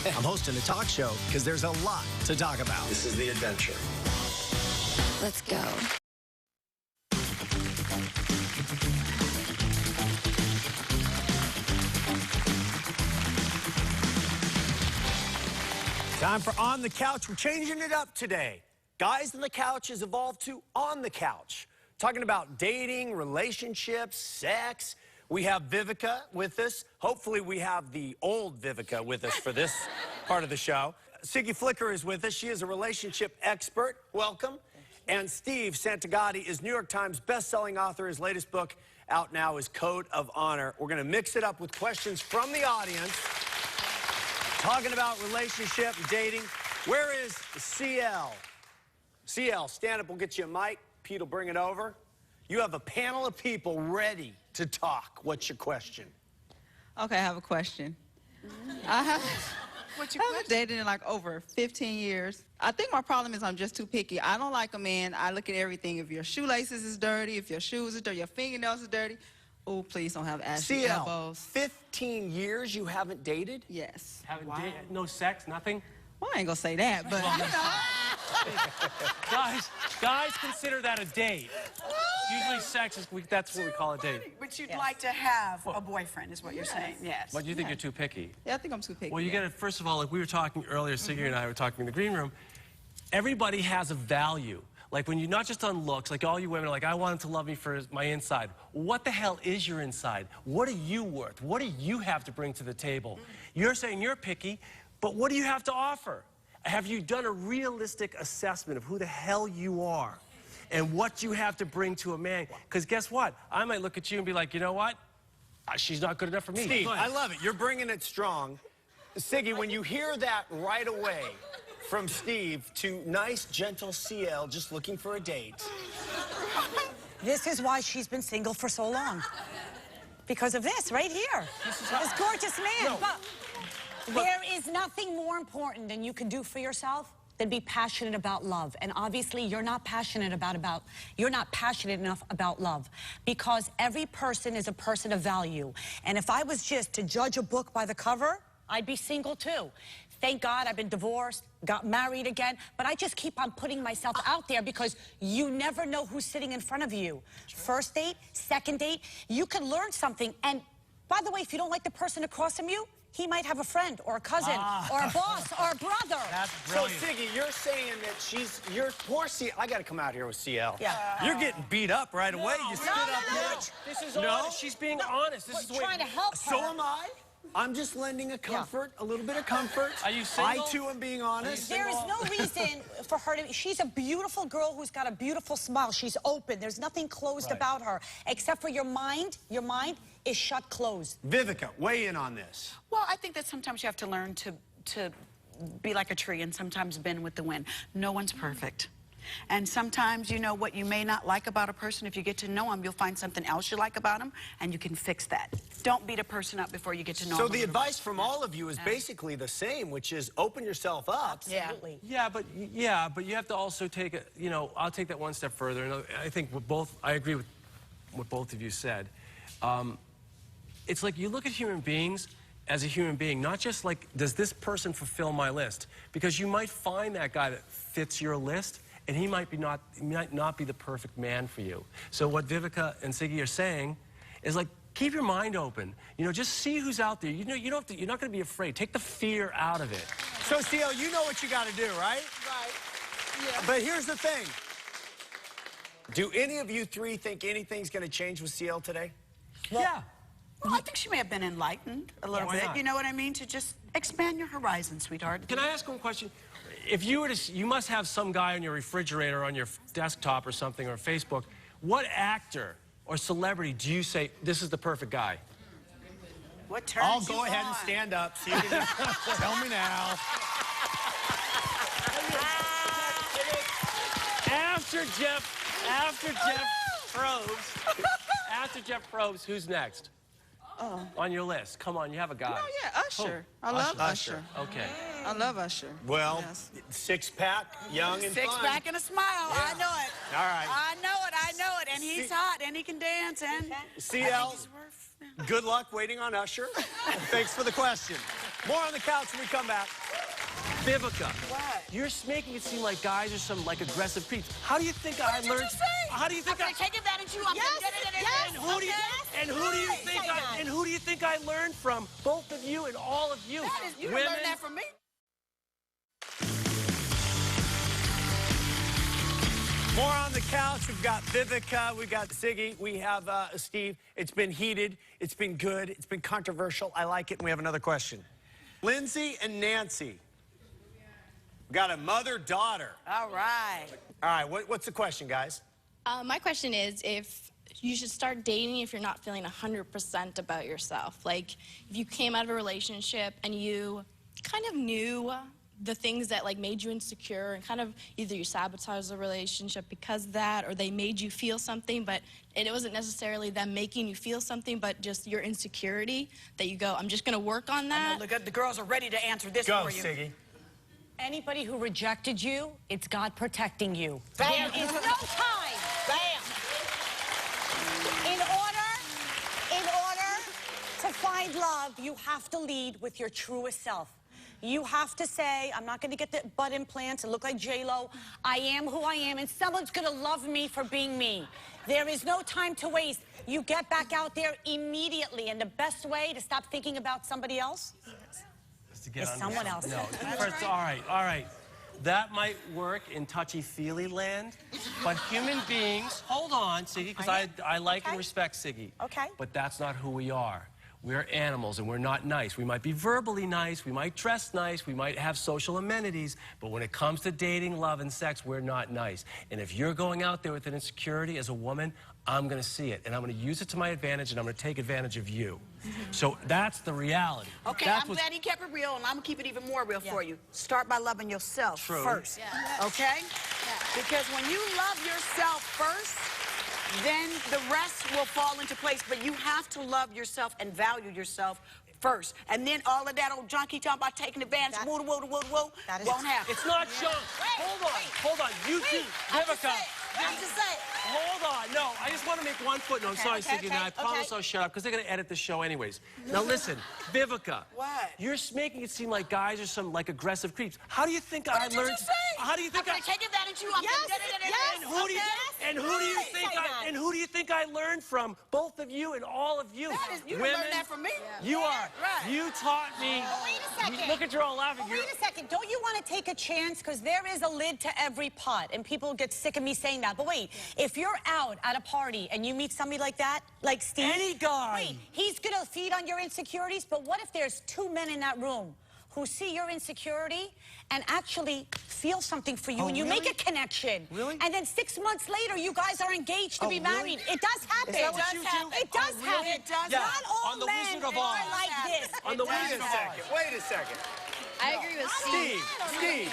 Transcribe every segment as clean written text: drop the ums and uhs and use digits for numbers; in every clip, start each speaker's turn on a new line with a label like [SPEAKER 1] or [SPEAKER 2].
[SPEAKER 1] I'm hosting a talk show because there's a lot to talk about.
[SPEAKER 2] This is the adventure.
[SPEAKER 3] Let's go.
[SPEAKER 1] Time for On the Couch. We're changing it up today. Guys on the Couch has evolved to On the Couch. Talking about dating, relationships, sex. We have Vivica with us. Hopefully we have the old Vivica with us for this part of the show. Siggy Flicker is with us. She is a relationship expert. Welcome. And Steve Santagati is New York Times best-selling author. His latest book out now is Code of Honor. We're going to mix it up with questions from the audience. Talking about relationship, dating. Where is CL? CL, stand up. We'll get you a mic. Pete will bring it over. You have a panel of people ready to talk. What's your question?
[SPEAKER 4] Okay, I have a question.
[SPEAKER 5] What's your
[SPEAKER 4] I haven't dated in like over 15 years. I think my problem is I'm just too picky. I don't like a man. I look at everything. If your shoelaces is dirty, if your shoes are dirty, your fingernails are dirty. Oh, please don't have ashy elbows.
[SPEAKER 1] 15 years you haven't dated?
[SPEAKER 4] Yes.
[SPEAKER 6] Haven't dated, no sex, nothing?
[SPEAKER 4] Well, I ain't gonna say that, but
[SPEAKER 6] guys consider that a date. Usually sex is, that's what we call a date.
[SPEAKER 5] But you'd like to have a boyfriend, is what you're saying. Yes.
[SPEAKER 6] But you think you're too picky?
[SPEAKER 4] Yeah, I think I'm too picky.
[SPEAKER 6] Well, you got to, first of all, like we were talking earlier, Siggy and I were talking in the green room, everybody has a value. Like when you're not just on looks, like all you women are like, I want him to love me for my inside. What the hell is your inside? What are you worth? What do you have to bring to the table? You're saying you're picky, but what do you have to offer? Have you done a realistic assessment of who the hell you are and what you have to bring to a man? Because guess what? I might look at you and be like, you know what? She's not good enough for me.
[SPEAKER 1] Steve, I love it. You're bringing it strong. Siggy, when you hear that right away, from Steve to nice, gentle CL just looking for a date.
[SPEAKER 7] This is why she's been single for so long. Because of this right here. This gorgeous man.
[SPEAKER 1] No.
[SPEAKER 7] But there is nothing more important than you can do for yourself than be passionate about love. And obviously you're not passionate you're not passionate enough about love, because every person is a person of value. And if I was just to judge a book by the cover, I'd be single too. Thank God I've been divorced, got married again, but I just keep on putting myself out there because you never know who's sitting in front of you. First date, second date, you can learn something. And by the way, if you don't like the person across from you, he might have a friend or a cousin or a boss or a brother.
[SPEAKER 6] That's
[SPEAKER 1] So,
[SPEAKER 6] brilliant.
[SPEAKER 1] Siggy, you're saying that you're poor CL. I got to come out here with CL.
[SPEAKER 7] Yeah.
[SPEAKER 1] You're getting beat up right away. You stood up here.
[SPEAKER 6] This is honest. She's being honest. This is the way.
[SPEAKER 7] Trying to help her.
[SPEAKER 1] So am I. I'm just lending a comfort, a little bit of comfort.
[SPEAKER 6] Are you single?
[SPEAKER 1] I, too, am being honest.
[SPEAKER 7] There is no reason for her to... She's a beautiful girl who's got a beautiful smile. She's open. There's nothing closed about her, except for your mind. Your mind is shut closed.
[SPEAKER 1] Vivica, weigh in on this.
[SPEAKER 5] Well, I think that sometimes you have to learn to be like a tree and sometimes bend with the wind. No one's perfect. And sometimes, you know, what you may not like about a person, if you get to know them, you'll find something else you like about them, and you can fix that. Don't beat a person up before you get to know them.
[SPEAKER 1] So the advice from all of you is basically the same, which is open yourself up.
[SPEAKER 7] Absolutely.
[SPEAKER 6] Yeah, but you have to also take it, you know, I'll take that one step further. And I think I agree with what both of you said. It's like you look at human beings as a human being, not just like, does this person fulfill my list? Because you might find that guy that fits your list, and he might not be the perfect man for you. So what Vivica and Siggy are saying is like, keep your mind open. You know, just see who's out there. You know, you're not going to be afraid. Take the fear out of it.
[SPEAKER 1] So, CL, you know what you got to do, right?
[SPEAKER 5] Right. Yeah.
[SPEAKER 1] But here's the thing. Do any of you three think anything's going to change with CL today?
[SPEAKER 6] Yeah.
[SPEAKER 5] Well, I think she may have been enlightened a little
[SPEAKER 6] why
[SPEAKER 5] bit.
[SPEAKER 6] not?
[SPEAKER 5] You know what I mean? To just expand your horizon, sweetheart.
[SPEAKER 6] Can I ask one question? If you were to, you must have some guy on your refrigerator, on your desktop or something, or Facebook. What actor or celebrity do you say, this is the perfect guy?
[SPEAKER 5] What turns
[SPEAKER 1] I'll
[SPEAKER 5] you
[SPEAKER 1] go ahead and
[SPEAKER 5] on?
[SPEAKER 1] stand up so you can tell me now.
[SPEAKER 6] After Jeff Probst, who's next? On your list. Come on, you have a guy.
[SPEAKER 4] oh yeah, Usher. I love Usher.
[SPEAKER 6] Okay.
[SPEAKER 4] I love Usher.
[SPEAKER 1] Well,
[SPEAKER 4] Yes.
[SPEAKER 1] six-pack, young and
[SPEAKER 5] Six
[SPEAKER 1] fun.
[SPEAKER 5] pack and a smile. I know it.
[SPEAKER 1] All right.
[SPEAKER 5] I know it. I know it. And he's hot and he can dance and
[SPEAKER 1] CL, good luck waiting on Usher. Thanks for the question. More on the couch when we come back.
[SPEAKER 6] Vivica.
[SPEAKER 5] What?
[SPEAKER 6] You're making it seem like guys are some like aggressive creeps. How do you think I
[SPEAKER 5] What did
[SPEAKER 6] learned?
[SPEAKER 5] you just say?
[SPEAKER 6] How do you think
[SPEAKER 5] I'm gonna take advantage of you. I'm
[SPEAKER 7] Yes,
[SPEAKER 5] gonna
[SPEAKER 7] yes.
[SPEAKER 6] And who do you
[SPEAKER 7] Okay.
[SPEAKER 6] and who do you think
[SPEAKER 7] Say
[SPEAKER 6] I
[SPEAKER 7] that.
[SPEAKER 6] and who do you think I learned from? Both of you and all of you.
[SPEAKER 5] You didn't learn that from me.
[SPEAKER 1] More on the couch. We've got Vivica. We've got Siggy. We have Steve. It's been heated. It's been good. It's been controversial. I like it. And we have another question. Lindsay and Nancy. We've got a mother-daughter.
[SPEAKER 5] All right.
[SPEAKER 1] All right. What's the question, guys?
[SPEAKER 2] My question is if you should start dating if you're not feeling 100% about yourself. Like, if you came out of a relationship and you kind of knew the things that, like, made you insecure and kind of either you sabotaged the relationship because of that or they made you feel something, but it wasn't necessarily them making you feel something, but just your insecurity that you go, I'm just going to work on that.
[SPEAKER 5] Look, the girls are ready to answer this
[SPEAKER 1] Go,
[SPEAKER 5] for you.
[SPEAKER 1] Siggy.
[SPEAKER 7] Anybody who rejected you, it's God protecting you.
[SPEAKER 5] Bam.
[SPEAKER 7] There is no time.
[SPEAKER 5] Bam.
[SPEAKER 7] In order to find love, you have to lead with your truest self. You have to say, I'm not going to get the butt implants and look like J-Lo. I am who I am, and someone's going to love me for being me. There is no time to waste. You get back out there immediately, and the best way to stop thinking about somebody else
[SPEAKER 6] To get
[SPEAKER 7] is
[SPEAKER 6] on
[SPEAKER 7] someone
[SPEAKER 6] this.
[SPEAKER 7] else.
[SPEAKER 6] No, first, all right. That might work in touchy-feely land, but human beings, hold on, Siggy, because I like and respect Siggy.
[SPEAKER 7] Okay.
[SPEAKER 6] But that's not who we are. We're animals, and we're not nice. We might be verbally nice, we might dress nice, we might have social amenities, but when it comes to dating, love, and sex, we're not nice. And if you're going out there with an insecurity as a woman, I'm going to see it, and I'm going to use it to my advantage, and I'm going to take advantage of you. So that's the reality.
[SPEAKER 5] Okay,
[SPEAKER 6] That's
[SPEAKER 5] I'm
[SPEAKER 6] what's-
[SPEAKER 5] glad he kept it real, and I'm going to keep it even more real for you. Start by loving yourself first, okay? Because when you love yourself first, then the rest will fall into place. But you have to love yourself and value yourself first. And then all of that old junkie talking about taking advantage,
[SPEAKER 7] That-
[SPEAKER 5] woo,
[SPEAKER 7] that is-
[SPEAKER 5] won't happen.
[SPEAKER 6] It's not junk. Hold on. You two, Vivica.
[SPEAKER 5] I'm just saying.
[SPEAKER 6] Hold on. No, I just want to make one footnote. I'm sorry, Siggy, and I promise I'll shut up because they're going to edit the show anyways. Now listen, Vivica.
[SPEAKER 5] What?
[SPEAKER 6] You're making it seem like guys are some like aggressive creeps. How do you think I
[SPEAKER 5] What did you
[SPEAKER 6] learned?
[SPEAKER 5] just say?
[SPEAKER 6] How do you think
[SPEAKER 5] I'm gonna take advantage of you. I'm
[SPEAKER 7] Yes,
[SPEAKER 5] gonna
[SPEAKER 7] yes,
[SPEAKER 6] And who do you
[SPEAKER 7] okay.
[SPEAKER 6] and who do you think
[SPEAKER 7] Say that.
[SPEAKER 6] and who do you think I learned from? Both of you and all of you.
[SPEAKER 5] You
[SPEAKER 6] Women,
[SPEAKER 5] learned that from me.
[SPEAKER 6] You are.
[SPEAKER 5] Right.
[SPEAKER 6] You taught me.
[SPEAKER 7] Wait a second.
[SPEAKER 6] Look at you all laughing.
[SPEAKER 7] Wait a second. Don't you want to take a chance? Because there is a lid to every pot, and people get sick of me saying that. But wait, if you're out at a party and you meet somebody like that, like Steve,
[SPEAKER 6] Any guy.
[SPEAKER 7] wait, he's gonna feed on your insecurities. But what if there's two men in that room who see your insecurity and actually feel something for you, and you make a connection?
[SPEAKER 6] Really?
[SPEAKER 7] And then 6 months later, you guys are engaged to be
[SPEAKER 6] really?
[SPEAKER 7] married. It does happen.
[SPEAKER 6] Is that what you do?
[SPEAKER 7] It does
[SPEAKER 6] Oh, really?
[SPEAKER 7] happen.
[SPEAKER 5] It does
[SPEAKER 6] Yeah.
[SPEAKER 7] Not all
[SPEAKER 6] On the
[SPEAKER 7] men
[SPEAKER 6] Wizard of
[SPEAKER 7] are
[SPEAKER 6] Oz.
[SPEAKER 7] like this.
[SPEAKER 6] On the
[SPEAKER 1] Wait
[SPEAKER 6] Wizard
[SPEAKER 1] a
[SPEAKER 6] of
[SPEAKER 1] second.
[SPEAKER 6] Oz.
[SPEAKER 1] Wait a second.
[SPEAKER 2] I agree with Steve.
[SPEAKER 1] Steve,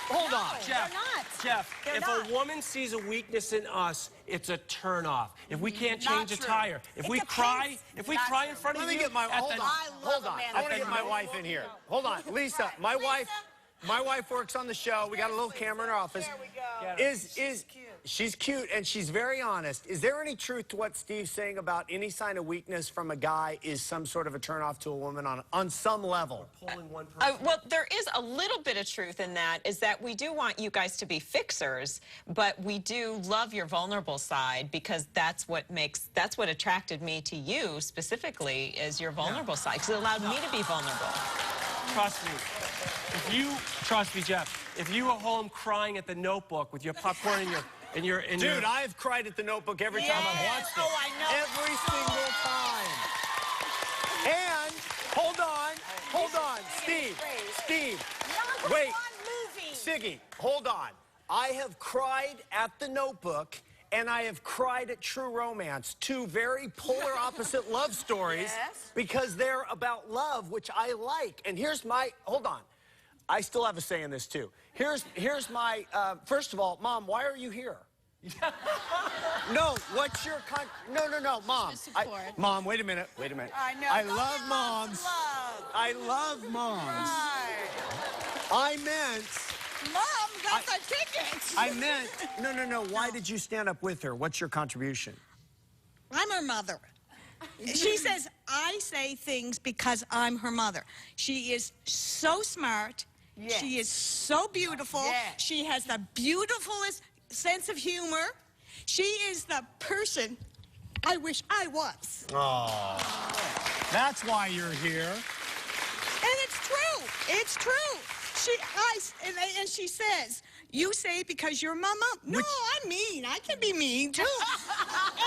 [SPEAKER 1] hold on.
[SPEAKER 6] Jeff,
[SPEAKER 7] They're not.
[SPEAKER 6] Jeff,
[SPEAKER 7] They're
[SPEAKER 6] if
[SPEAKER 7] not.
[SPEAKER 6] a woman sees a weakness in us, it's a turn-off. If we can't
[SPEAKER 5] Not
[SPEAKER 6] change a
[SPEAKER 5] true.
[SPEAKER 6] tire, if
[SPEAKER 7] It
[SPEAKER 6] we
[SPEAKER 7] depends.
[SPEAKER 6] cry, if we
[SPEAKER 5] Not
[SPEAKER 6] cry
[SPEAKER 5] true.
[SPEAKER 6] in front of
[SPEAKER 1] Let me
[SPEAKER 6] you,
[SPEAKER 1] get my,
[SPEAKER 6] at
[SPEAKER 1] hold
[SPEAKER 6] the-
[SPEAKER 1] on.
[SPEAKER 5] I love
[SPEAKER 1] Hold
[SPEAKER 5] a
[SPEAKER 1] on.
[SPEAKER 5] man
[SPEAKER 1] I want to
[SPEAKER 5] that
[SPEAKER 1] get my
[SPEAKER 5] knows.
[SPEAKER 1] wife in here. Hold on. Lisa, my wife works on the show. We got a little camera in our office.
[SPEAKER 5] There we go.
[SPEAKER 1] She's cute and she's very honest. Is there any truth to what Steve's saying about any sign of weakness from a guy is some sort of a turnoff to a woman on some level?
[SPEAKER 6] Pulling one person.
[SPEAKER 8] Well, there is a little bit of truth in that, is that we do want you guys to be fixers, but we do love your vulnerable side, because that's what attracted me to you specifically, is your vulnerable side, because it allowed me to be vulnerable.
[SPEAKER 6] Trust me. Trust me, Jeff. If you were home crying at the Notebook with your popcorn in your
[SPEAKER 1] Dude, I've cried at the Notebook every time I've
[SPEAKER 5] Yes.
[SPEAKER 1] watched it.
[SPEAKER 5] Oh, I know.
[SPEAKER 1] Every single time. And hold on, Steve, wait, Siggy, hold on. I have cried at the Notebook, and I have cried at True Romance, two very polar opposite love stories,
[SPEAKER 5] Yes.
[SPEAKER 1] because they're about love, which I like. And here's my, hold on. I still have a say in this too. Here's my, first of all, Mom, why are you here? No, what's your no, Mom. Mom, wait a minute.
[SPEAKER 5] I know.
[SPEAKER 1] I
[SPEAKER 5] Don't
[SPEAKER 1] love
[SPEAKER 5] get
[SPEAKER 1] moms.
[SPEAKER 5] love.
[SPEAKER 1] I love moms.
[SPEAKER 5] Right.
[SPEAKER 1] I meant,
[SPEAKER 5] Mom got the tickets.
[SPEAKER 1] I meant, no. Why did you stand up with her? What's your contribution?
[SPEAKER 9] I'm her mother. She says, I say things because I'm her mother. She is so smart.
[SPEAKER 5] Yes.
[SPEAKER 9] She is so beautiful.
[SPEAKER 5] Yes.
[SPEAKER 9] She has the beautifulest sense of humor. She is the person I wish I was.
[SPEAKER 1] Oh, that's why you're here.
[SPEAKER 9] And it's true. It's true. And she says, you say it because you're my mom. No, I'm mean. I can be mean, too.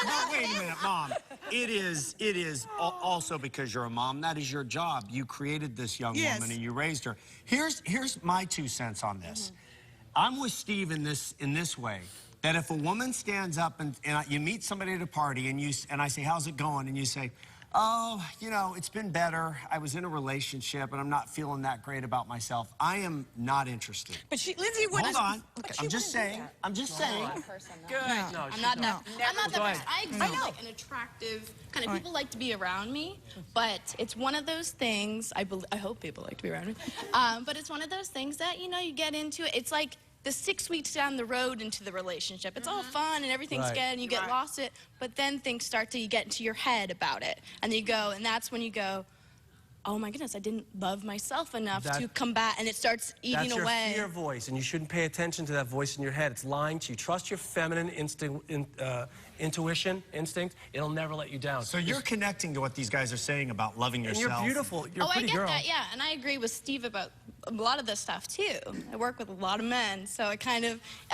[SPEAKER 1] No, wait a minute, Mom. It is also because you're a mom. That is your job. You created this young woman and you raised her. Here's my 2 cents on this. I'm with Steve in this way. That if a woman stands up and you meet somebody at a party and I say, how's it going? And you say, oh, you know, it's been better. I was in a relationship and I'm not feeling that great about myself. I am not interested.
[SPEAKER 9] But Lindsay wouldn't.
[SPEAKER 1] Hold on. I'm just saying.
[SPEAKER 6] Good. No,
[SPEAKER 2] I'm not that. I'm not that person. I
[SPEAKER 9] know.
[SPEAKER 2] like an attractive kind of people like to be around me, but it's one of those things. I hope people like to be around me. But it's one of those things that you get into it. It's like the 6 weeks down the road into the relationship. It's all fun and everything's good and you get lost it, but then things start to get into your head about it. And you go, and that's when you go, oh my goodness, I didn't love myself enough to combat, and it starts eating away.
[SPEAKER 6] That's your fear voice, and you shouldn't pay attention to that voice in your head. It's lying to you. Trust your feminine intuition, instinct. It'll never let you down.
[SPEAKER 1] So you're connecting to what these guys are saying about loving yourself.
[SPEAKER 6] And you're beautiful. You're a pretty
[SPEAKER 2] I get
[SPEAKER 6] girl.
[SPEAKER 2] that, yeah, and I agree with Steve about a lot of this stuff too. I work with a lot of men, so it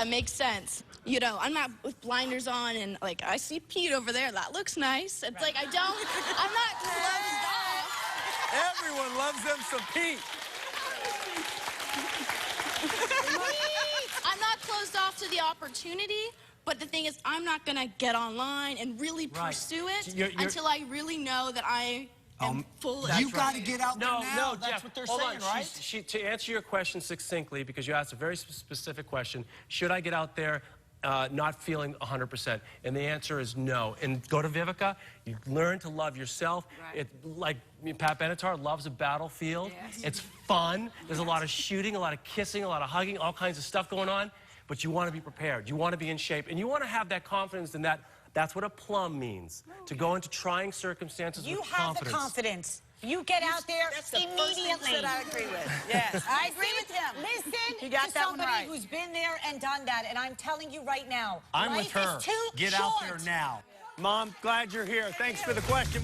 [SPEAKER 2] makes sense. You know, I'm not with blinders on and like I see Pete over there. That looks nice. It's like I'm not closed off.
[SPEAKER 1] Everyone loves them some Pete.
[SPEAKER 2] I'm not closed off to the opportunity, but the thing is, I'm not going to get online and really pursue it until I really know that I am full of it.
[SPEAKER 1] You got to get out there now.
[SPEAKER 6] No,
[SPEAKER 1] that's
[SPEAKER 6] Jeff,
[SPEAKER 1] what they're
[SPEAKER 6] hold
[SPEAKER 1] saying,
[SPEAKER 6] on.
[SPEAKER 1] right?
[SPEAKER 6] To answer your question succinctly, because you asked a very specific question, should I get out there not feeling 100%? And the answer is no. And go to Vivica. You learn to love yourself. Right. Like Pat Benatar loves a battlefield. Yes. It's fun. There's a lot of shooting, a lot of kissing, a lot of hugging, all kinds of stuff going on. But you want to be prepared. You want to be in shape. And you want to have that confidence in that. That's what a plum means. To go into trying circumstances with confidence.
[SPEAKER 7] You have the confidence. You get out there immediately.
[SPEAKER 5] That's that I agree with. Yes, I agree with him.
[SPEAKER 7] Listen to somebody who's been there and done that, and I'm telling you right now,
[SPEAKER 1] I'm with her.
[SPEAKER 7] Life is too
[SPEAKER 1] Get
[SPEAKER 7] short.
[SPEAKER 1] out there now. Mom, glad you're here. Thanks for the question.